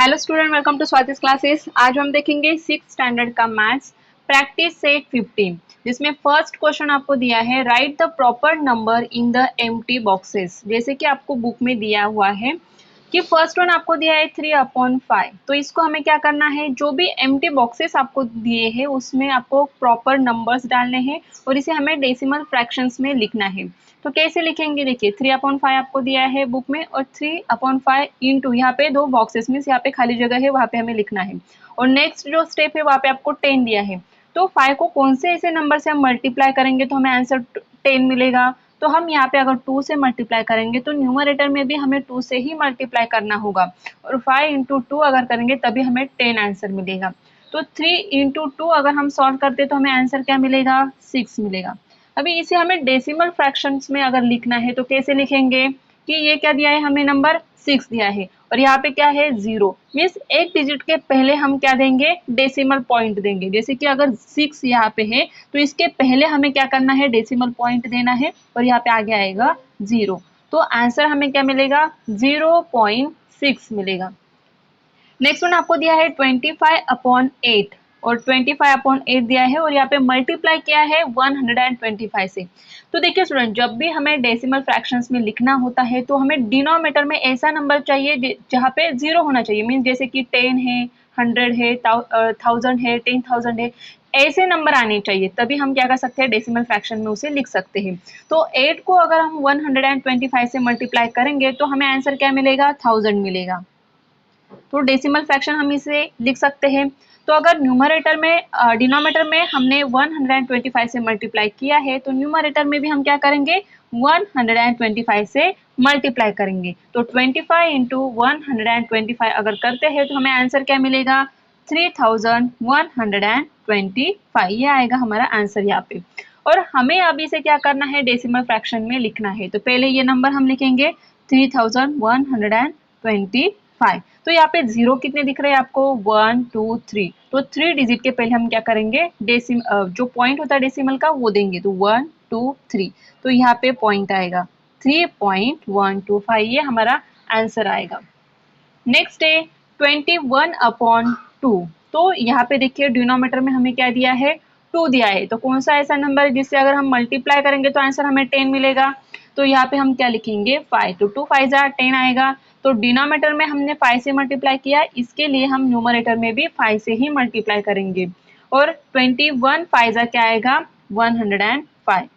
Hello student, welcome to Swati's classes. आज हम देखेंगे सिक्स स्टैंडर्ड का मैथ्स प्रैक्टिस सेट 15, जिसमें फर्स्ट क्वेश्चन आपको दिया है write the proper number in the empty boxes. जैसे कि आपको बुक में दिया हुआ है कि फर्स्ट वन आपको दिया है 3/5। तो इसको हमें क्या करना है, जो भी एम्प्टी बॉक्सेस आपको दिए हैं उसमें आपको प्रॉपर नंबर्स डालने हैं और इसे हमें डेसिमल फ्रैक्शंस में लिखना है। तो कैसे लिखेंगे, देखिए 3/5 आपको दिया है बुक में और 3/5 इंटू यहाँ पे दो बॉक्सेस मीन्स यहाँ पे खाली जगह है, वहां पे हमें लिखना है। और नेक्स्ट जो स्टेप है वहां पे आपको 10 दिया है, तो 5 को कौन से ऐसे नंबर से हम मल्टीप्लाई करेंगे तो हमें आंसर 10 मिलेगा। तो हम यहाँ पे अगर 2 से मल्टीप्लाई करेंगे तो न्यूमरेटर में भी हमें 2 से ही मल्टीप्लाई करना होगा और 5 इंटू 2 अगर करेंगे तभी हमें 10 आंसर मिलेगा। तो 3 इंटू 2 अगर हम सॉल्व करते तो हमें आंसर क्या मिलेगा, 6 मिलेगा। अभी इसे हमें डेसिमल फ्रैक्शंस में अगर लिखना है तो कैसे लिखेंगे कि ये क्या दिया है, हमें नंबर 6 दिया है और यहाँ पे क्या है 0, मीन्स एक डिजिट के पहले हम क्या देंगे, डेसिमल पॉइंट देंगे। जैसे कि अगर 6 यहाँ पे है तो इसके पहले हमें क्या करना है, डेसिमल पॉइंट देना है और यहाँ पे आगे आएगा 0। तो आंसर हमें क्या मिलेगा, 0.6 मिलेगा। नेक्स्ट वन आपको दिया है 25/8 और 25/8 दिया है और यहाँ पे मल्टीप्लाई किया है 125 से। तो देखिए स्टूडेंट, जब भी हमें डेसिमल फ्रैक्शंस में लिखना होता है तो हमें डिनोमिनेटर में ऐसा नंबर चाहिए जहाँ पे 0 होना चाहिए, मीन्स जैसे कि 10 है, 100 है, 1000 है, 10,000 है, ऐसे नंबर आने चाहिए, तभी हम क्या कर सकते हैं, डेसिमल फ्रैक्शन में उसे लिख सकते हैं। तो 8 को अगर हम 125 से मल्टीप्लाई करेंगे तो हमें आंसर क्या मिलेगा, 1000 मिलेगा। तो डेसिमल फ्रैक्शन हम इसे लिख सकते हैं। तो अगर न्यूमरेटर में डिनोमिनेटर में हमने 125 से मल्टीप्लाई किया है तो न्यूमरेटर में भी हम क्या करेंगे, 125 से मल्टीप्लाई करेंगे। तो 25 इंटू 125 अगर करते हैं तो हमें आंसर क्या मिलेगा, 3125। ये आएगा हमारा आंसर यहाँ पे। और हमें अब इसे क्या करना है, डेसिमल फ्रैक्शन में लिखना है। तो पहले ये नंबर हम लिखेंगे 3125। तो यहाँ पे 0 कितने दिख रहे हैं आपको, 1 2 3। तो 3 डिजिट के पहले हम क्या करेंगे, जो पॉइंट होता है डेसिमल का वो देंगे। तो 1 2 3, तो यहाँ पे पॉइंट आएगा 3.125, ये हमारा आंसर आएगा। नेक्स्ट है 21/2। तो यहाँ पे देखिए डिनोमिनेटर में हमें क्या दिया है, 2 दिया है। तो कौन सा ऐसा नंबर है जिससे अगर हम मल्टीप्लाई करेंगे तो आंसर हमें 10 मिलेगा। तो यहाँ पे हम क्या लिखेंगे, 5। तो 2 5 10 आएगा। तो डिनोमिनेटर में हमने 5 से मल्टीप्लाई किया, इसके लिए हम न्यूमरेटर में भी 5 से ही मल्टीप्लाई करेंगे। और 21 5 क्या आएगा, 105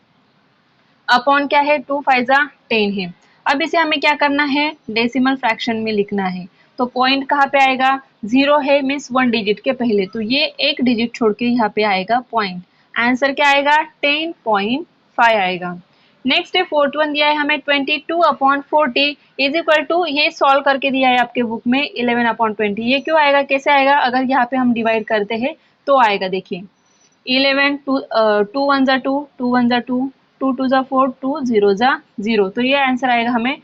अपॉन क्या है, 2 5 10 है। अब इसे हमें क्या करना है, डेसिमल फ्रैक्शन में लिखना है। तो पॉइंट कहाँ पे आएगा, 0 है मीन्स 1 डिजिट के पहले, तो ये एक डिजिट छोड़ के यहाँ पे आएगा पॉइंट। आंसर क्या आएगा, 10.5 आएगा। नेक्स्ट है फोर्थ वन दिया है हमें 22/40 इज इक्वल टू, ये सॉल्व करके दिया है आपके बुक में 11/20। ये क्यों आएगा, कैसे आएगा, अगर यहाँ पे हम डिवाइड करते हैं तो आएगा। देखिए 11 2 1 जा 2 2 1 जा 2 2 2 जा 4 2 0 जा 0। तो ये आंसर आएगा हमें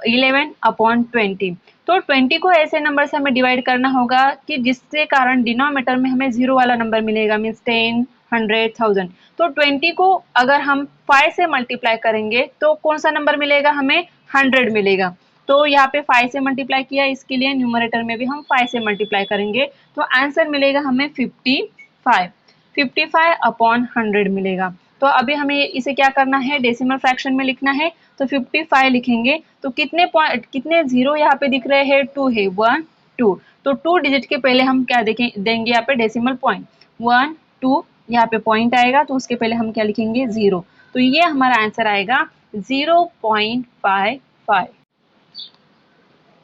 11/20। तो 20 को ऐसे नंबर से हमें डिवाइड करना होगा कि जिसके कारण डिनोमिनेटर में हमें 0 वाला नंबर मिलेगा, मीन्स 10 100 1000। तो 20 को अगर हम 5 से मल्टीप्लाई करेंगे तो कौन सा नंबर मिलेगा, हमें 100 मिलेगा। तो यहाँ पे 5 से मल्टीप्लाई किया, इसके लिए न्यूमरेटर में भी हम 5 से मल्टीप्लाई करेंगे तो आंसर मिलेगा हमें 55/100 मिलेगा। तो अभी हमें इसे क्या करना है, डेसिमल फ्रैक्शन में लिखना है। तो 55 लिखेंगे तो कितने जीरो यहाँ पे दिख रहे हैं, 2 है, 1 2। तो 2 डिजिट के पहले हम क्या देंगे यहाँ पे, डेसिमल पॉइंट 1 2, यहाँ पे पॉइंट आएगा तो उसके पहले हम क्या लिखेंगे, 0। तो ये हमारा आंसर आएगा 0.55।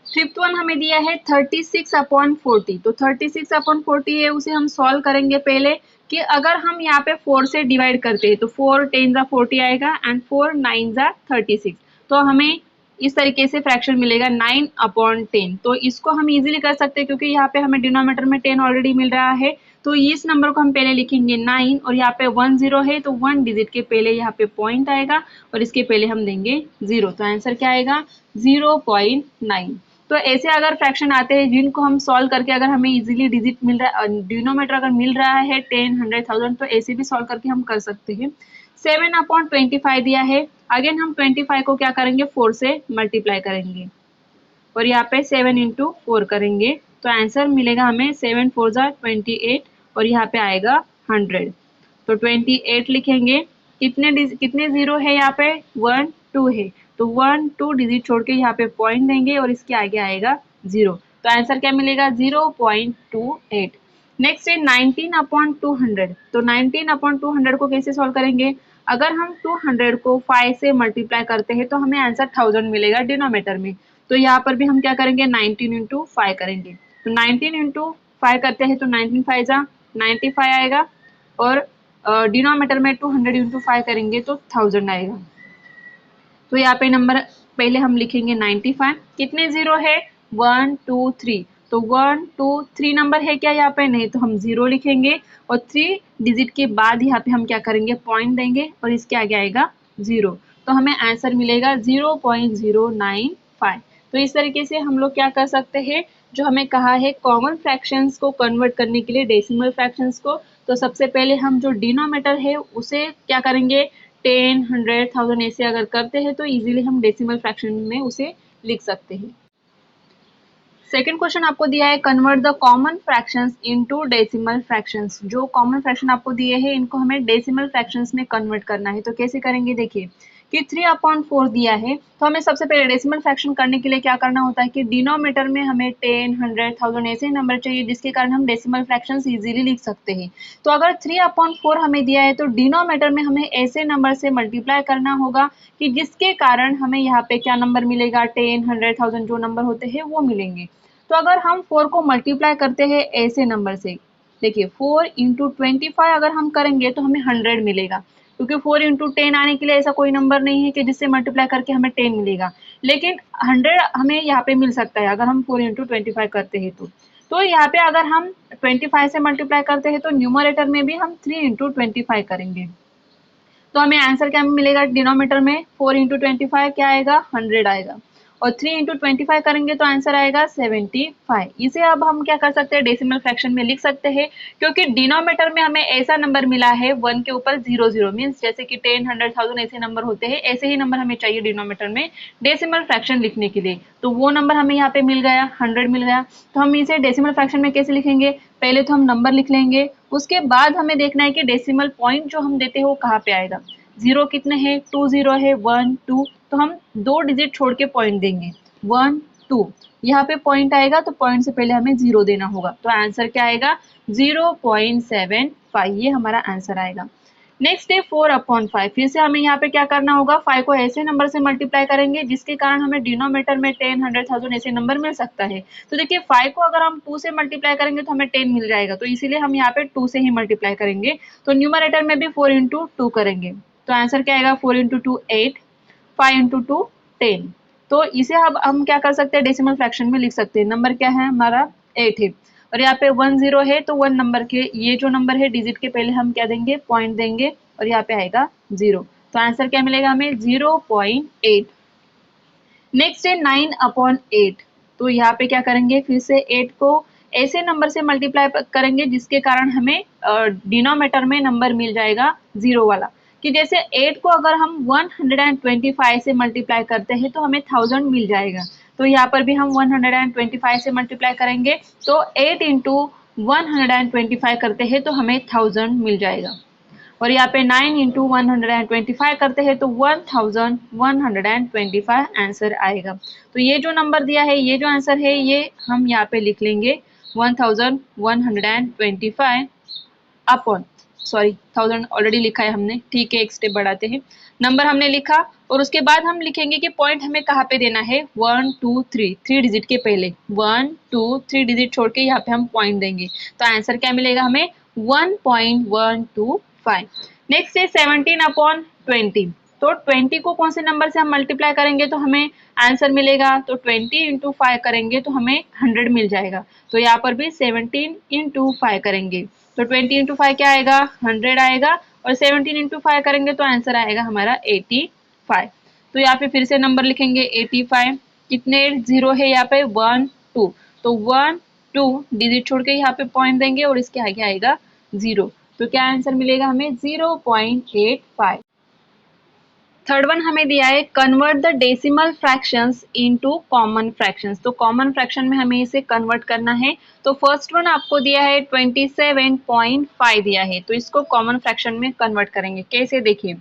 फिफ्थ वन हमें दिया है 36/40। तो 36/40 है, उसे हम सॉल्व करेंगे पहले कि अगर हम यहाँ पे 4 से डिवाइड करते हैं तो 4 10 जा 40 आएगा एंड 4 9 जा 36। तो हमें इस तरीके से फ्रैक्शन मिलेगा 9/10। तो इसको हम इजीली कर सकते हैं क्योंकि यहाँ पे हमें डिनोमिनेटर में 10 ऑलरेडी मिल रहा है। तो इस नंबर को हम पहले लिखेंगे 9 और यहाँ पे 1 0 है तो 1 डिजिट के पहले यहाँ पे पॉइंट आएगा और इसके पहले हम देंगे 0। तो आंसर क्या आएगा, 0.9। तो ऐसे अगर फ्रैक्शन आते हैं जिनको हम सॉल्व करके अगर हमें इजीली डिजिट मिल रहा है, डिनोमिनेटर अगर मिल रहा है 10 100 1000, तो ऐसे भी सॉल्व करके हम कर सकते हैं। 7/25 दिया है, अगेन हम 25 को क्या करेंगे, 4 से मल्टीप्लाई करेंगे और यहाँ पे 7 इंटू 4 करेंगे तो आंसर मिलेगा हमें 7 4 जा 28 और यहाँ पे आएगा 100। तो 28 लिखेंगे। कितने जीरो है यहाँ पे? 1 2 है, तो 1 2 डिजिट छोड़ के यहाँ पे पॉइंट देंगे और इसके आगे आएगा 0। तो आंसर क्या मिलेगा? 0.28। नेक्स्ट है 19 अपॉन 200। तो 19 अपॉन 200 को कैसे सॉल्व करेंगे? अगर हम 200 को 5 से मल्टीप्लाई करते हैं तो हमें आंसर 1000 मिलेगा डिनोमिनेटर में। तो यहाँ पर भी हम क्या करेंगे? 19 इंटू 5 करेंगे। तो 19 इंटू 5 करते हैं तो 19 5 जा 95 आएगा और डिनोमिनेटर में 200 इंटू 5 करेंगे तो 1000 आएगा। तो यहाँ पे नंबर पहले हम लिखेंगे 95। कितने जीरो है? 1 2 3। तो 1 2 3 नंबर है क्या यहाँ पे? नहीं, तो हम 0 लिखेंगे और 3 डिजिट के बाद यहाँ पे हम क्या करेंगे? पॉइंट देंगे और इसके आगे आएगा 0। तो हमें आंसर मिलेगा 0.095। तो इस तरीके से हम लोग क्या कर सकते हैं, जो हमें कहा है कॉमन फ्रैक्शंस को कन्वर्ट करने के लिए डेसिमल फ्रैक्शंस को। तो सबसे पहले हम जो डिनोमिनेटर है उसे क्या करेंगे? 10 100 1000 ऐसे अगर करते हैं तो इजीली हम डेसिमल फ्रैक्शन में उसे लिख सकते हैं। सेकेंड क्वेश्चन आपको दिया है convert the common fractions into decimal fractions. जो कॉमन फ्रैक्शन आपको दिए हैं इनको हमें डेसिमल फ्रैक्शंस में कन्वर्ट करना है। तो कैसे करेंगे? देखिए कि 3/4 दिया है तो हमें सबसे पहले डेसिमल फ्रैक्शन करने के लिए क्या करना होता है कि डिनोमिनेटर में हमें 10 100 1000 ऐसे नंबर चाहिए जिसके कारण हम डेसिमल फ्रैक्शंस इजीली लिख सकते हैं। तो अगर 3/4 हमें दिया है तो डिनोमिनेटर में हमें ऐसे नंबर से मल्टीप्लाई करना होगा कि जिसके कारण हमें यहाँ पे क्या नंबर मिलेगा? 10 100 1000 जो नंबर होते हैं वो मिलेंगे। तो अगर हम 4 को मल्टीप्लाई करते हैं ऐसे नंबर से, देखिए 4 इंटू 25 अगर हम करेंगे तो हमें 100 मिलेगा, क्योंकि 4 इंटू 10 आने के लिए ऐसा कोई नंबर नहीं है कि जिससे मल्टीप्लाई करके हमें 10 मिलेगा, लेकिन 100 हमें यहाँ पे मिल सकता है अगर हम 4 इंटू 25 करते हैं तो यहाँ पे अगर हम 25 से मल्टीप्लाई करते हैं तो न्यूमरेटर में भी हम 3 इंटू 25 करेंगे। तो हमें आंसर क्या मिलेगा? डिनोमिनेटर में 4 इंटू 25 क्या आएगा? 100 आएगा और 3 इंटू 25 करेंगे तो आंसर आएगा 75। इसे अब हम क्या कर सकते हैं? डेसिमल फ्रैक्शन में लिख सकते हैं, क्योंकि डिनोमिनेटर में हमें ऐसा नंबर मिला है 1 के ऊपर 0 0 मीन्स जैसे कि 10 100 1000 ऐसे नंबर होते हैं, ऐसे ही नंबर हमें चाहिए डिनोमिनेटर में डेसिमल फ्रैक्शन लिखने के लिए। तो वो नंबर हमें यहाँ पे मिल गया, 100 मिल गया। तो हम इसे डेसिमल फ्रैक्शन में कैसे लिखेंगे? पहले तो हम नंबर लिख लेंगे, उसके बाद हमें देखना है कि डेसिमल पॉइंट जो हम देते हैं वो कहाँ पे आएगा। 0 कितने हैं? 2 0 है, 1 2, तो हम 2 डिजिट छोड़ के पॉइंट देंगे 1 2, यहाँ पे पॉइंट आएगा तो पॉइंट से पहले हमें 0 देना होगा। तो आंसर क्या आएगा? 0.75, ये हमारा आंसर आएगा। नेक्स्ट है 4/5। फिर से हमें यहाँ पे क्या करना होगा? 5 को ऐसे नंबर से मल्टीप्लाई करेंगे जिसके कारण हमें डिनोमिनेटर में 10 100 1000 ऐसे नंबर मिल सकता है। तो देखिए 5 को अगर हम 2 से मल्टीप्लाई करेंगे तो हमें 10 मिल जाएगा, तो इसीलिए हम यहाँ पे 2 से ही मल्टीप्लाई करेंगे। तो न्यूमरेटर में भी 4 इंटू 2 करेंगे, तो आंसर क्या आएगा? 4 इंटू 2 8, 5 इंटू 2 10। तो इसे अब हम क्या कर सकते हैं? डेसिमल फ्रैक्शन में लिख सकते हैं। नंबर क्या है हमारा? 8 है और यहाँ पे 1 0 है, तो 1 नंबर के ये जो नंबर है डिजिट के पहले हम क्या देंगे? पॉइंट देंगे और यहाँ पे आएगा 0। तो आंसर क्या मिलेगा हमें? 0.8। नेक्स्ट है 9/8। तो यहाँ पे क्या करेंगे? फिर से 8 को ऐसे नंबर से मल्टीप्लाई करेंगे जिसके कारण हमें डिनोमिनेटर में नंबर मिल जाएगा 0 वाला, कि जैसे 8 को अगर हम 125 से मल्टीप्लाई करते हैं तो हमें 1000 मिल जाएगा। तो यहाँ पर भी हम 125 से मल्टीप्लाई करेंगे तो 8 इंटू 125 करते हैं तो हमें 1000 मिल जाएगा। और यहाँ पे 9 इंटू 125 करते हैं तो 1125 आंसर आएगा। तो ये जो नंबर दिया है, ये जो आंसर है, ये हम यहाँ पे लिख लेंगे 1125 अपॉन, सॉरी 1000 ऑलरेडी लिखा है हमने, ठीक है एक स्टेप बढ़ाते हैं। नंबर हमने लिखा और उसके बाद हम लिखेंगे कि पॉइंट हमें कहाँ पे देना है? 1 2 3, 3 डिजिट के पहले 1 2 3 डिजिट छोड़ के यहाँ पे हम पॉइंट देंगे। तो आंसर क्या मिलेगा हमें? 1.125। नेक्स्ट है 17/20। तो 20 को कौन से नंबर से हम मल्टीप्लाई करेंगे तो हमें आंसर मिलेगा? तो 20 इंटू 5 करेंगे तो हमें 100 मिल जाएगा। तो यहाँ पर भी 17 इंटू 5 करेंगे तो 20 इंटू 5 क्या आएगा? 100 आएगा और 17 इंटू 5 करेंगे तो आंसर आएगा हमारा 85। तो यहाँ पे फिर से नंबर लिखेंगे 85। कितने जीरो है यहाँ पे? 1 2, तो 1 2 डिजिट छोड़ के यहाँ पे पॉइंट देंगे और इसके आगे आएगा 0। तो क्या आंसर मिलेगा हमें? 0.85। थर्ड वन हमें दिया है convert the decimal fractions into common fractions. तो कॉमन फ्रैक्शन में हमें इसे कन्वर्ट करना है। तो फर्स्ट वन आपको दिया है 27.5 दिया है, तो इसको कॉमन फ्रैक्शन में कन्वर्ट करेंगे। कैसे, देखिए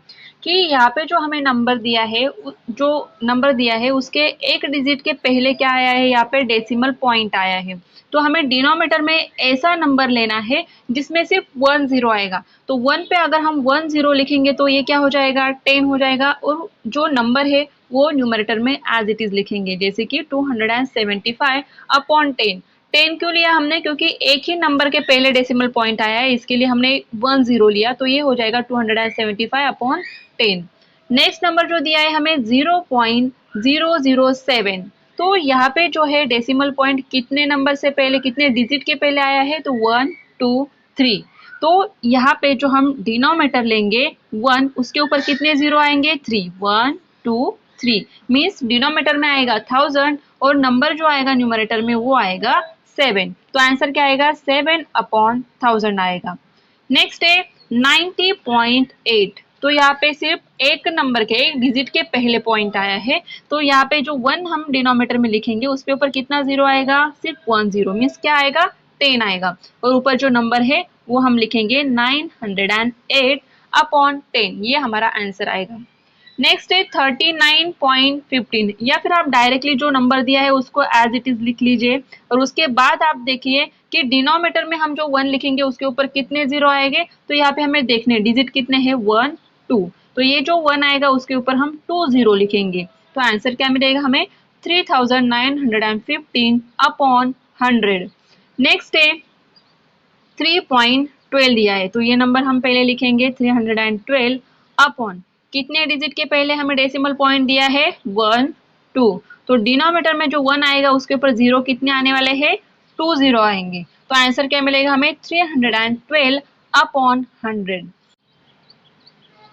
कि यहाँ पे जो हमें नंबर दिया है, जो नंबर दिया है उसके एक डिजिट के पहले क्या आया है, यहाँ पे डेसिमल पॉइंट आया है। तो हमें डिनोमिनेटर में ऐसा नंबर लेना है जिसमें सिर्फ 1 0 आएगा। तो 1 पे अगर हम 1 0 लिखेंगे तो ये क्या हो जाएगा, 10 हो जाएगा। और जो नंबर है वो न्यूमरेटर में एज इट इज लिखेंगे, जैसे कि 275 अपॉन 10। 10 क्यों लिया हमने, क्योंकि एक ही नंबर के पहले डेसिमल पॉइंट आया है, इसके लिए हमने 1 0 लिया। तो ये हो जाएगा 275 अपॉन 10। नेक्स्ट नंबर जो दिया है हमें 0.007। तो यहाँ पे जो है डेसिमल पॉइंट कितने नंबर से पहले, कितने डिजिट के पहले आया है, तो 1 2 3। तो यहाँ पे जो हम डिनोमिनेटर लेंगे 1, उसके ऊपर कितने जीरो आएंगे, 3। 1 2 3 मीन्स डिनोमिनेटर में आएगा 1000 और नंबर जो आएगा न्यूमरेटर में वो आएगा 7। तो आंसर क्या आएगा, 7 अपॉन 1000 आएगा। नेक्स्ट है 90.8। तो यहाँ पे सिर्फ एक नंबर के, एक डिजिट के पहले पॉइंट आया है। तो यहाँ पे जो 1 हम डिनोमिनेटर में लिखेंगे उसके ऊपर कितना जीरो आएगा, सिर्फ 1 0 मीन्स क्या आएगा, 10 आएगा। और ऊपर जो नंबर है वो हम लिखेंगे 908 अपॉन 10। ये हमारा आंसर आएगा। नेक्स्ट है 39.15, या फिर आप डायरेक्टली जो नंबर दिया है उसको एज इट इज लिख लीजिए। और उसके बाद आप देखिए कि डिनोमिनेटर में हम जो 1 लिखेंगे उसके ऊपर कितने जीरो आएंगे। तो यहाँ पे हमें देखने डिजिट कितने हैं, 1 2। तो ये जो 1 आएगा उसके ऊपर हम 2 0 लिखेंगे। तो आंसर क्या मिलेगा हमें, 3915 अपॉन 100। नेक्स्ट है 3.12 दिया है, तो ये नंबर हम पहले लिखेंगे 312 अपॉन, कितने डिजिट के पहले हमें डेसिमल पॉइंट दिया है, 1 2। तो डिनोमिनेटर में जो 1 आएगा उसके ऊपर जीरो कितने आने वाले हैं, 2 0 आएंगे। तो आंसर क्या मिलेगा हमें, 312 अपॉन 100।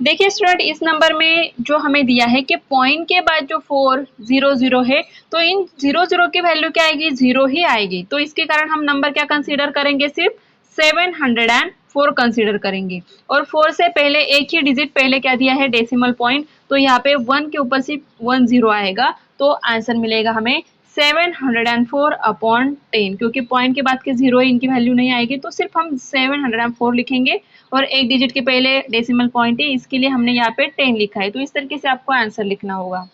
देखिए स्टूडेंट, इस नंबर में जो हमें दिया है कि पॉइंट के बाद जो 4 0 0 है, तो इन 0 0 की वैल्यू क्या आएगी, 0 ही आएगी। तो इसके कारण हम नंबर क्या कंसीडर करेंगे, सिर्फ 704 कंसीडर करेंगे। और 4 से पहले एक ही डिजिट पहले क्या दिया है, डेसिमल पॉइंट। तो यहाँ पे 1 के ऊपर सिर्फ 1 0 आएगा। तो आंसर मिलेगा हमें 704 अपॉन 10। क्योंकि पॉइंट के बाद के जीरो है, इनकी वैल्यू नहीं आएगी, तो सिर्फ हम 704 लिखेंगे। और एक डिजिट के पहले डेसिमल पॉइंट है, इसके लिए हमने यहाँ पे 10 लिखा है। तो इस तरीके से आपको आंसर लिखना होगा।